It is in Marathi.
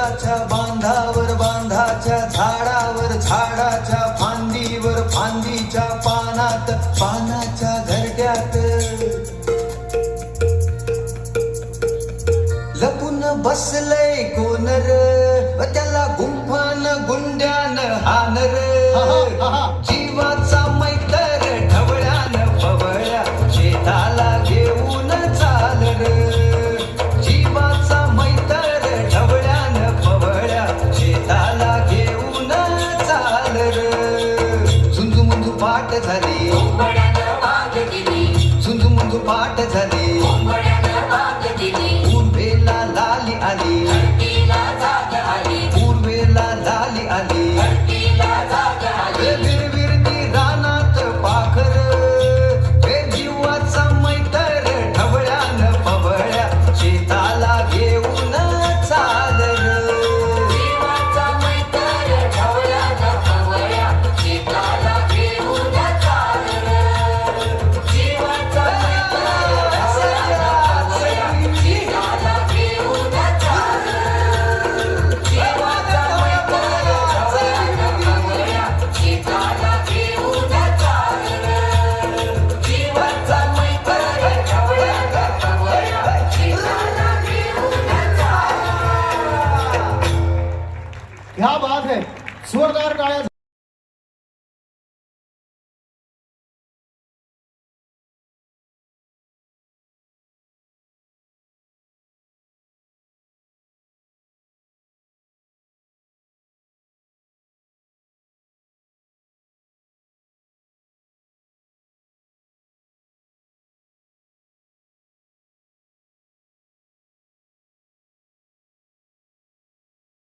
वडाच्या बांधावर बांधाच्या झाडावर झाडाच्या फांदीवर फांदीच्या पानात पानाच्या घरट्यात लपून बसलय कोण र त्याला गुंफान गुंड्यान हानर जीवाचा मैतर ढवळ्यान पवळ्या शेताला घेऊन चाल र जीवाचा मैतर ढवळ्यान पवळ्या शेताला घेऊन चाल र झुंजू पाठ झाली झुंजू पाठ झाली पूर्वेला लाली आली पूर्वेला लाली आली विरविरती रानात पाखर हे जीवाचा मैतर ढवळ्यान पवळ्या शेताला घेऊन चाल र जीवाचा मैतर ढवळ्यान पवळ्या शेताला घेऊन चाल र जीवाचा मैतर ढवळ्यान पवळ्या शेताला घेऊन चाल र जीवाचा मैतर ढवळ्यान पवळ्या शेताला घेऊन चाल र जीवाचा मैतर ढवळ्यान पवळ्या शेताला घेऊन चाल र क्या बात है, जोरदार टाळ्या.